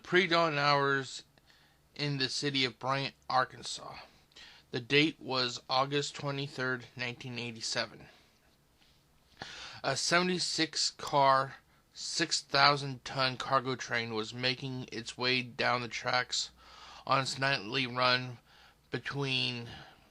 pre-dawn hours in the city of Bryant, Arkansas. The date was August 23rd, 1987. A 76-car, 6,000-ton cargo train was making its way down the tracks on its nightly run between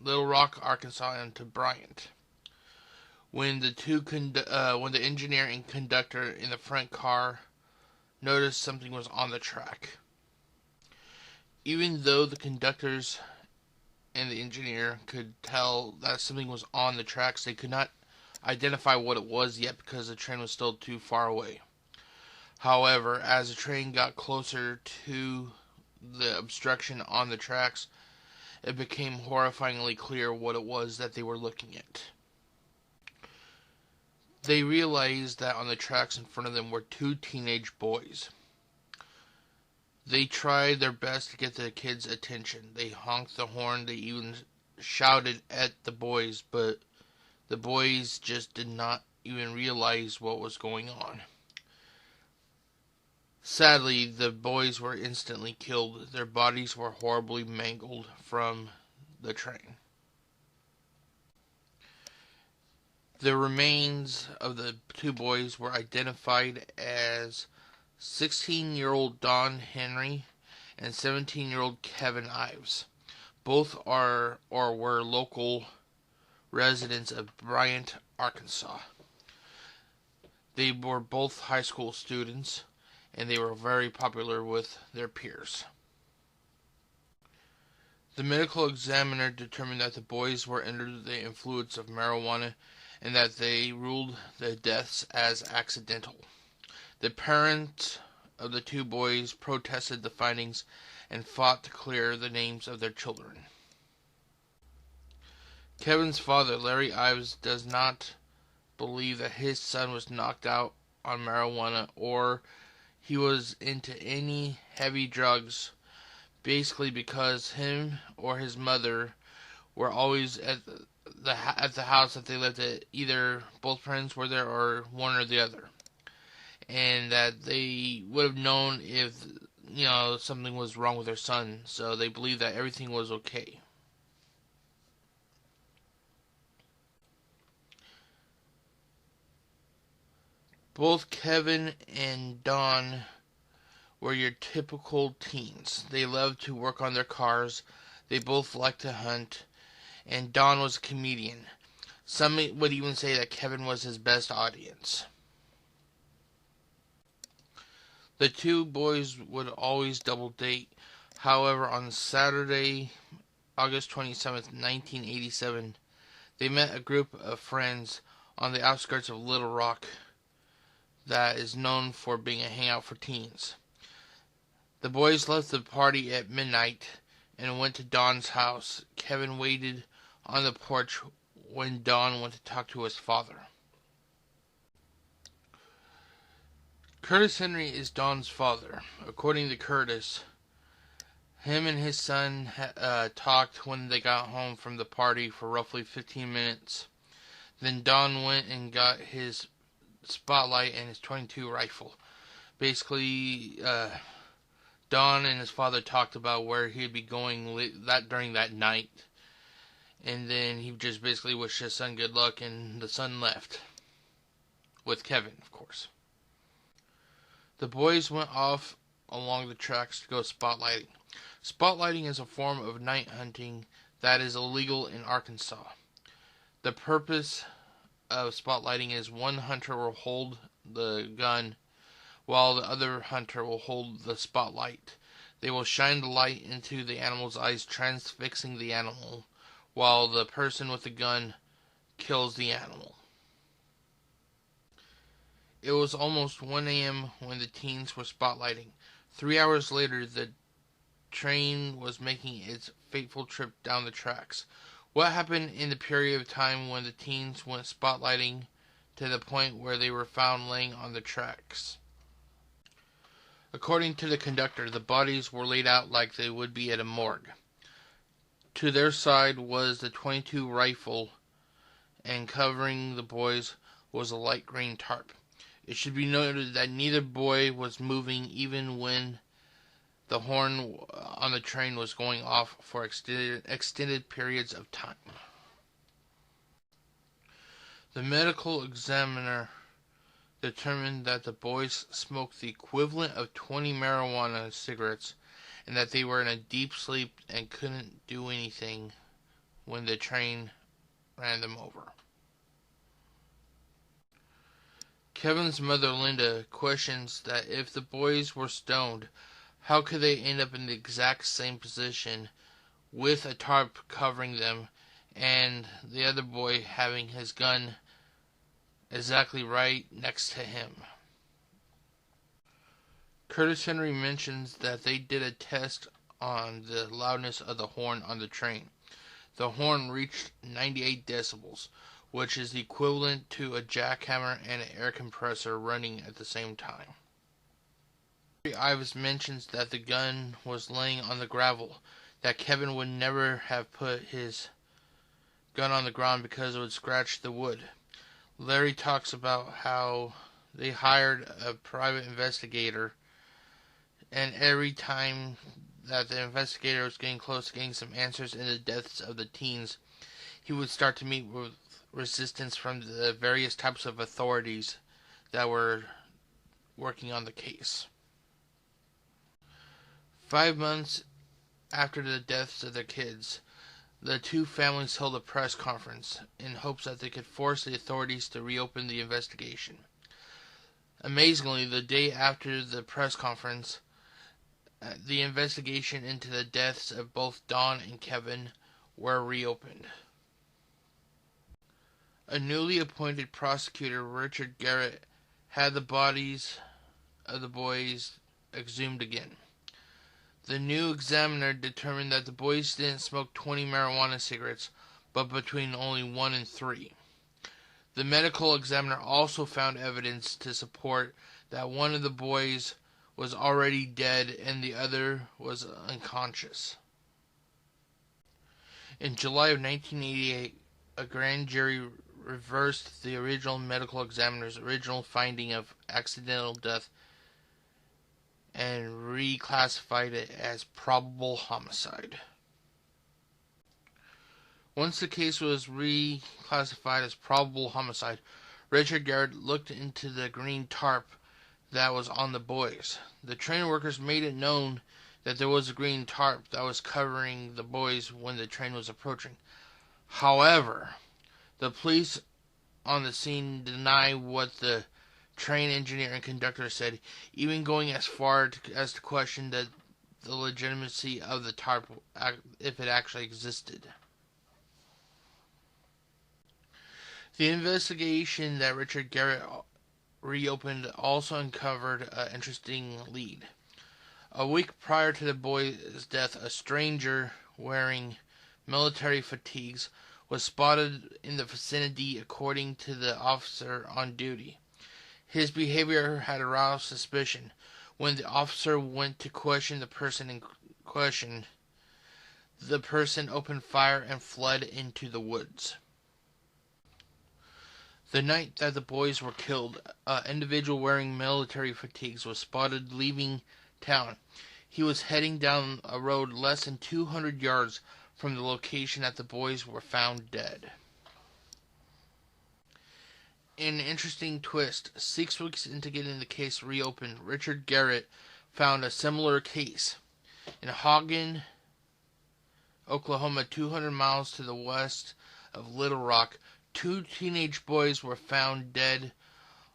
Little Rock, Arkansas, and to Bryant. When the engineer and conductor in the front car noticed something was on the track. Even though the conductors and the engineer could tell that something was on the tracks, they could not identify what it was yet because the train was still too far away. However, as the train got closer to the obstruction on the tracks, it became horrifyingly clear what it was that they were looking at. They realized that on the tracks in front of them were two teenage boys. They tried their best to get the kids' attention. They honked the horn, they even shouted at the boys, but the boys just did not even realize what was going on. Sadly, the boys were instantly killed. Their bodies were horribly mangled from the train. The remains of the two boys were identified as 16-year-old Don Henry and 17-year-old Kevin Ives. Both are or were local residents of Bryant, Arkansas. They were both high school students, and they were very popular with their peers. The medical examiner determined that the boys were under the influence of marijuana and that they ruled the deaths as accidental. The parents of the two boys protested the findings and fought to clear the names of their children. Kevin's father, Larry Ives, does not believe that his son was knocked out on marijuana or he was into any heavy drugs, basically because him or his mother were always at the house that they lived at. Either both parents were there or one or the other. And that they would have known if, something was wrong with their son. So they believed that everything was okay. Both Kevin and Don were your typical teens. They loved to work on their cars. They both liked to hunt. And Don was a comedian. Some would even say that Kevin was his best audience. The two boys would always double date. However, on Saturday, August 27th, 1987, they met a group of friends on the outskirts of Little Rock that is known for being a hangout for teens. The boys left the party at midnight and went to Don's house. Kevin waited on the porch when Don went to talk to his father. Curtis Henry is Don's father. According to Curtis, him and his son talked when they got home from the party for roughly 15 minutes. Then Don went and got his spotlight and his .22 rifle. Basically, Don and his father talked about where he'd be going during that night. And then he just basically wished his son good luck, and the son left. With Kevin, of course. The boys went off along the tracks to go spotlighting. Spotlighting is a form of night hunting that is illegal in Arkansas. The purpose of spotlighting is one hunter will hold the gun while the other hunter will hold the spotlight. They will shine the light into the animal's eyes, transfixing the animal, while the person with the gun kills the animal. It was almost 1 a.m. when the teens were spotlighting. 3 hours later, the train was making its fateful trip down the tracks. What happened in the period of time when the teens went spotlighting to the point where they were found laying on the tracks? According to the conductor, the bodies were laid out like they would be at a morgue. To their side was the .22 rifle, and covering the boys was a light green tarp. It should be noted that neither boy was moving even when the horn on the train was going off for extended periods of time. The medical examiner determined that the boys smoked the equivalent of 20 marijuana cigarettes and that they were in a deep sleep and couldn't do anything when the train ran them over. Kevin's mother, Linda, questions that if the boys were stoned, how could they end up in the exact same position with a tarp covering them and the other boy having his gun exactly right next to him? Curtis Henry mentions that they did a test on the loudness of the horn on the train. The horn reached 98 decibels, which is the equivalent to a jackhammer and an air compressor running at the same time. Ives mentions that the gun was laying on the gravel, that Kevin would never have put his gun on the ground because it would scratch the wood. Larry talks about how they hired a private investigator, and every time that the investigator was getting close to getting some answers in the deaths of the teens, he would start to meet with resistance from the various types of authorities that were working on the case. 5 months after the deaths of their kids, the two families held a press conference in hopes that they could force the authorities to reopen the investigation. Amazingly, the day after the press conference, the investigation into the deaths of both Don and Kevin were reopened. A newly appointed prosecutor, Richard Garrett, had the bodies of the boys exhumed again. The new examiner determined that the boys didn't smoke 20 marijuana cigarettes, but between only 1 and 3. The medical examiner also found evidence to support that one of the boys was already dead and the other was unconscious. In July of 1988, a grand jury reversed the original medical examiner's original finding of accidental death and reclassified it as probable homicide. Once the case was reclassified as probable homicide, Richard Garrett looked into the green tarp that was on the boys. The train workers made it known that there was a green tarp that was covering the boys when the train was approaching. However, the police on the scene deny what the train engineer and conductor said, even going as far as to question the legitimacy of the tarp, if it actually existed. The investigation that Richard Garrett reopened also uncovered an interesting lead. A week prior to the boy's death, a stranger wearing military fatigues was spotted in the vicinity, according to the officer on duty. His behavior had aroused suspicion. When the officer went to question the person in question, the person opened fire and fled into the woods. The night that the boys were killed, an individual wearing military fatigues was spotted leaving town. He was heading down a road less than 200 yards from the location that the boys were found dead. In an interesting twist, 6 weeks into getting the case reopened, Richard Garrett found a similar case. In Hagen, Oklahoma, 200 miles to the west of Little Rock, 2 teenage boys were found dead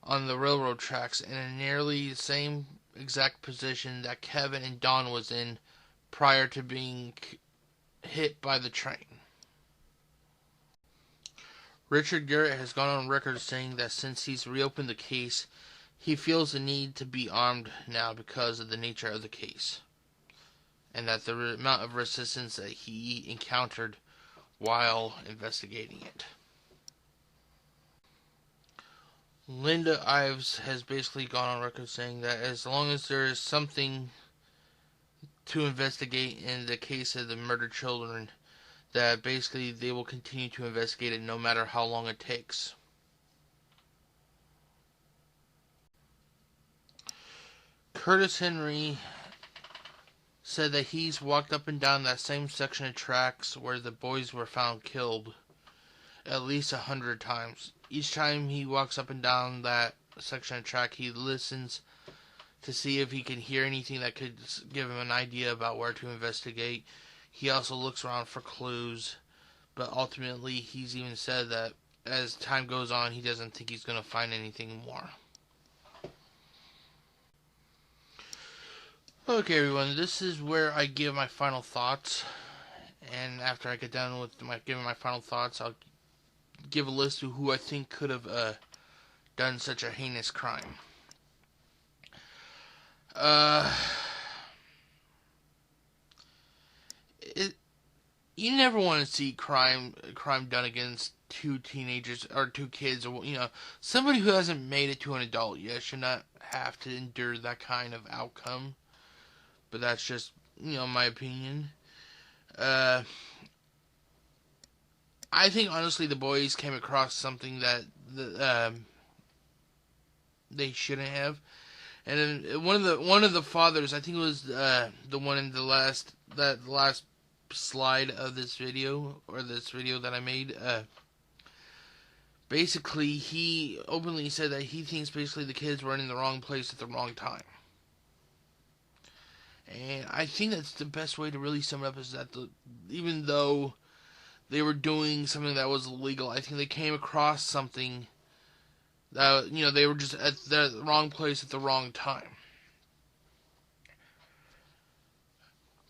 on the railroad tracks in a nearly the same exact position that Kevin and Don was in prior to being hit by the train. Richard Garrett has gone on record saying that since he's reopened the case, he feels the need to be armed now because of the nature of the case, and that the amount of resistance that he encountered while investigating it. Linda Ives has basically gone on record saying that as long as there is something to investigate in the case of the murdered children, that basically they will continue to investigate it no matter how long it takes. Curtis Henry said that he's walked up and down that same section of tracks where the boys were found killed at least 100 times. Each time he walks up and down that section of track, he listens to see if he can hear anything that could give him an idea about where to investigate. He also looks around for clues, but ultimately he's even said that as time goes on, he doesn't think he's going to find anything more. Okay, everyone, this is where I give my final thoughts. And after I get done with giving my final thoughts, I'll give a list of who I think could have done such a heinous crime. You never want to see crime done against two teenagers or two kids, or somebody who hasn't made it to an adult yet should not have to endure that kind of outcome. But that's just my opinion. I think honestly the boys came across something that they shouldn't have. And then one of the fathers, I think it was the one in the last slide of this video, or this video that I made. Basically, he openly said that he thinks basically the kids were in the wrong place at the wrong time. And I think that's the best way to really sum it up, is that even though they were doing something that was illegal, I think they came across something that, they were just at the wrong place at the wrong time.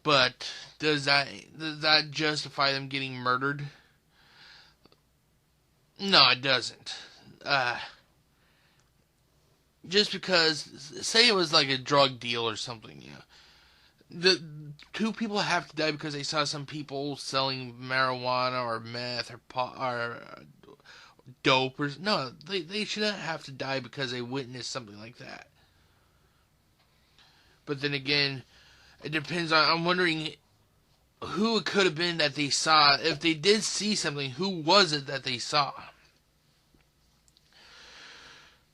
But does that justify them getting murdered? No, it doesn't. Just because, say it was like a drug deal or something, the two people have to die because they saw some people selling marijuana or meth or pot or dope, or no, they shouldn't have to die because they witnessed something like that. But then again, it depends on, I'm wondering who it could have been that they saw. If they did see something, who was it that they saw?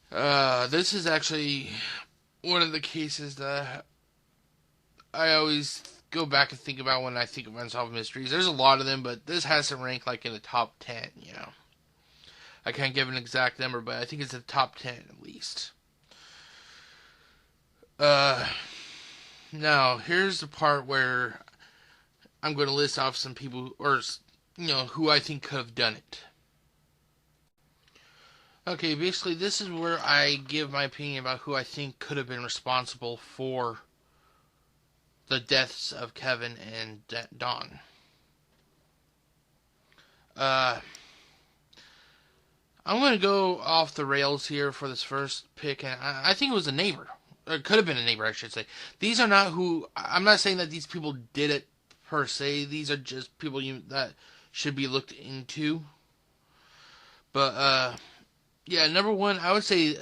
This is actually one of the cases that I always go back and think about when I think of Unsolved Mysteries. There's a lot of them, but this has to rank like in the top 10, I can't give an exact number, but I think it's the top 10 at least. Now, here's the part where I'm going to list off some people, or, who I think could have done it. Okay, basically, this is where I give my opinion about who I think could have been responsible for the deaths of Kevin and Dawn. I'm going to go off the rails here for this first pick, and I think it was a neighbor. It could have been a neighbor, I should say. These are not who... I'm not saying that these people did it, per se. These are just people that should be looked into. But, yeah, number one, I would say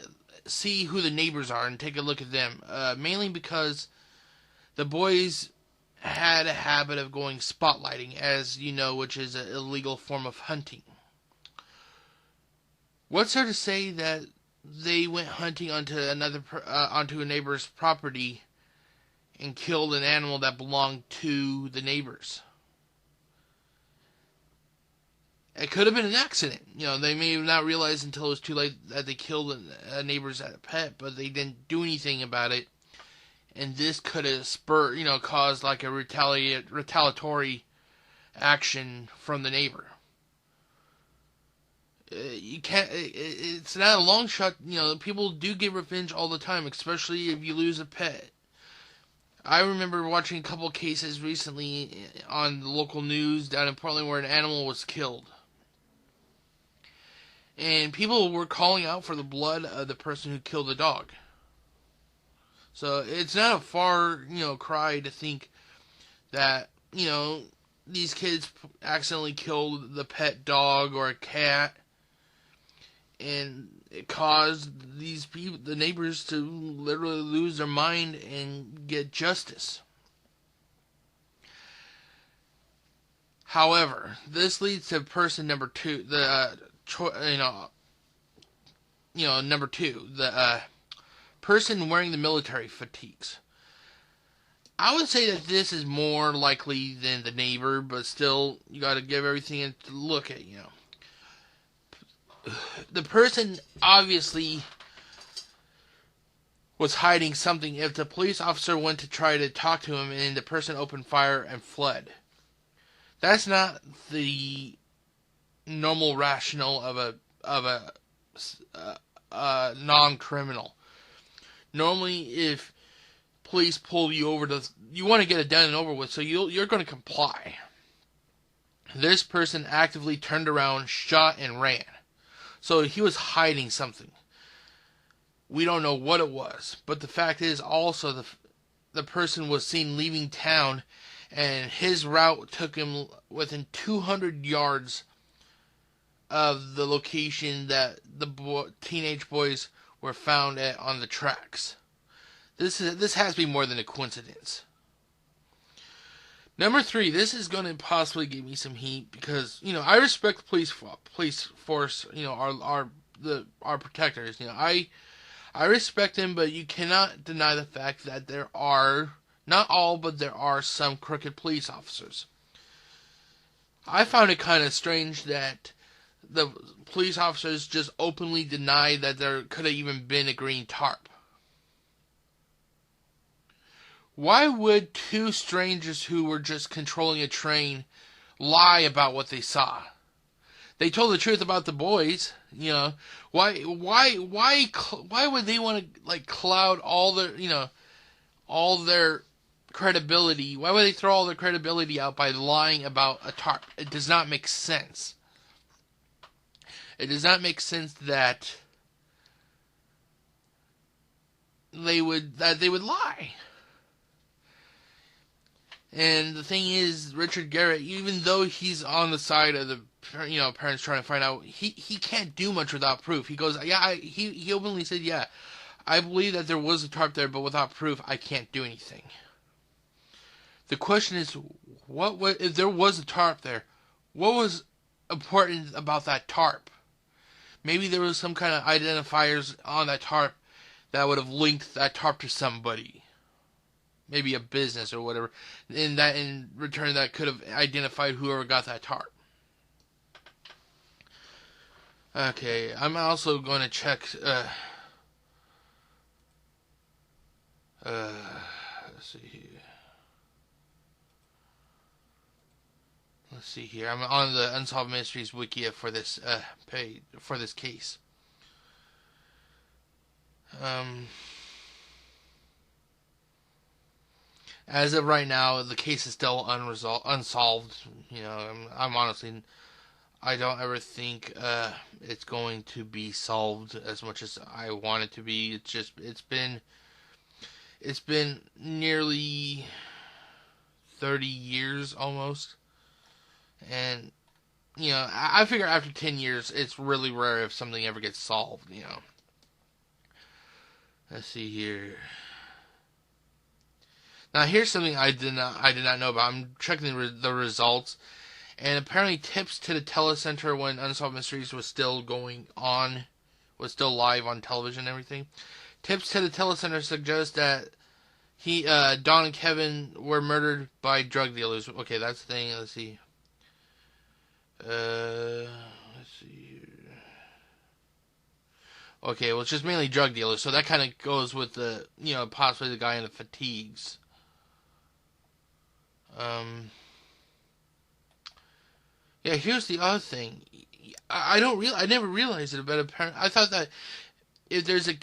see who the neighbors are and take a look at them. Mainly because the boys had a habit of going spotlighting, as you know, which is an illegal form of hunting. What's there to say that they went hunting onto a neighbor's property and killed an animal that belonged to the neighbors? It could have been an accident. They may have not realized until it was too late that they killed a neighbor's pet, but they didn't do anything about it. And this could have caused like a retaliatory action from the neighbor. You can't. It's not a long shot. People do get revenge all the time, especially if you lose a pet. I remember watching a couple of cases recently on the local news down in Portland where an animal was killed, and people were calling out for the blood of the person who killed the dog. So it's not a far cry to think that these kids accidentally killed the pet dog or a cat. And it caused these people, the neighbors, to literally lose their mind and get justice. However, this leads to person number two. Number two, the person wearing the military fatigues. I would say that this is more likely than the neighbor, but still, you got to give everything to look at. The person obviously was hiding something. If the police officer went to try to talk to him and the person opened fire and fled, that's not the normal rationale of a non-criminal. Normally, if police pull you over, you want to get it done and over with, so you're going to comply. This person actively turned around, shot, and ran. So he was hiding something. We don't know what it was, but the fact is also the person was seen leaving town, and his route took him within 200 yards of the location that the teenage boys were found at on the tracks. This has to be more than a coincidence. Number 3, this is going to possibly give me some heat because I respect the police force. Our protectors. I respect them, but you cannot deny the fact that there are not all, but there are some crooked police officers. I found it kind of strange that the police officers just openly denied that there could have even been a green tarp. Why would two strangers who were just controlling a train lie about what they saw? They told the truth about the boys. Why would they want to cloud all their credibility? Why would they throw all their credibility out by lying about a tarp? It does not make sense. It does not make sense that they would lie. And the thing is, Richard Garrett, even though he's on the side of the parents trying to find out, he can't do much without proof. He goes, he openly said, I believe that there was a tarp there, but without proof, I can't do anything. The question is, if there was a tarp there, what was important about that tarp? Maybe there was some kind of identifiers on that tarp that would have linked that tarp to somebody. Maybe a business or whatever. And that in return that could have identified whoever got that tarp. Okay, I'm also going to check let's see here. Let's see here. I'm on the Unsolved Mysteries Wikia for this page for this case. As of right now, the case is still unsolved. I'm honestly, I don't ever think it's going to be solved as much as I want it to be. It's been nearly 30 years almost, and I figure after 10 years, it's really rare if something ever gets solved. Let's see here. Now here's something I did not know about. I'm checking the results, and apparently tips to the telecenter when Unsolved Mysteries was still going on, was still live on television and everything. Tips to the telecenter suggest that Don and Kevin were murdered by drug dealers. Okay, that's the thing. Let's see. Let's see here. Okay, well, it's just mainly drug dealers, so that kind of goes with the, possibly the guy in the fatigues. Yeah, here's the other thing. I never realized it, but apparently I thought that if there's a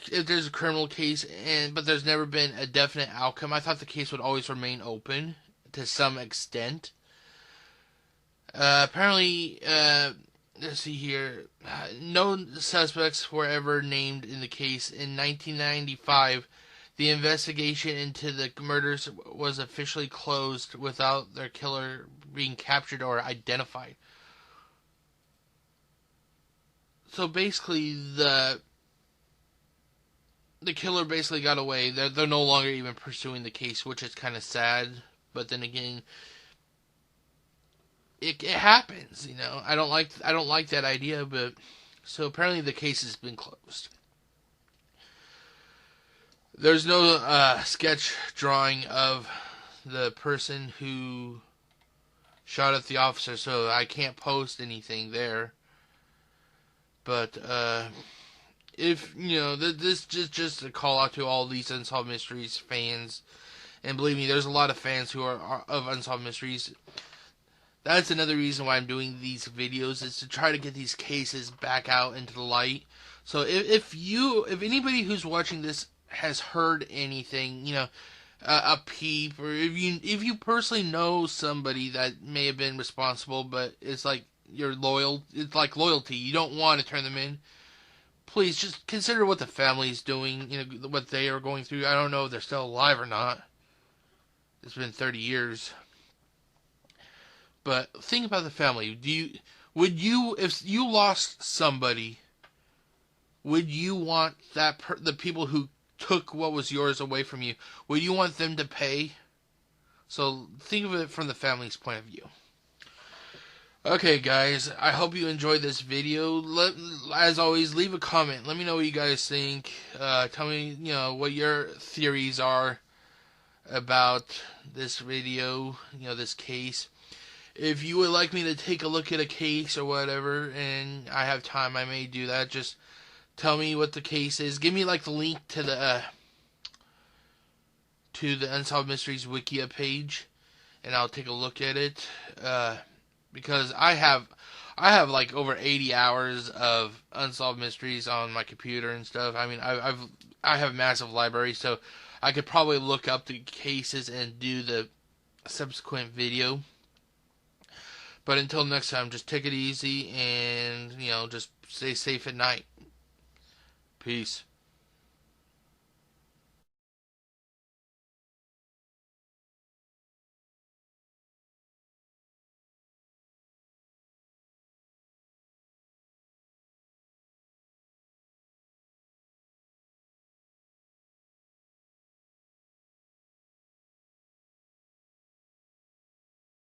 criminal case but there's never been a definite outcome, I thought the case would always remain open to some extent. Apparently, let's see here. No suspects were ever named in the case. In 1995, the investigation into the murders was officially closed without their killer being captured or identified. So basically, the killer basically got away. They're no longer even pursuing the case, which is kind of sad. But then again, it happens, I don't like that idea, but so apparently the case has been closed. There's no sketch drawing of the person who shot at the officer, so I can't post anything there. But if this just a call out to all these Unsolved Mysteries fans, and believe me, there's a lot of fans who are of Unsolved Mysteries. That's another reason why I'm doing these videos, is to try to get these cases back out into the light. So if anybody who's watching this has heard anything, a peep, or if you personally know somebody that may have been responsible, but it's like it's like loyalty, you don't want to turn them in. Please just consider what the family's doing, what they are going through. I don't know if they're still alive or not. It's been 30 years. But think about the family. If you lost somebody, would you want the people who took what was yours away from you, would you want them to pay? So think of it from the family's point of view. Okay, guys, I hope you enjoyed this video. As always, leave a comment. Let me know what you guys think. Tell me, what your theories are about this video, this case. If you would like me to take a look at a case or whatever, and I have time, I may do that. Just tell me what the case is. Give me the link to the Unsolved Mysteries Wikia page, and I'll take a look at it. Because I have over 80 hours of Unsolved Mysteries on my computer and stuff. I mean, I have a massive library, so I could probably look up the cases and do the subsequent video. But until next time, just take it easy and, just stay safe at night. Peace.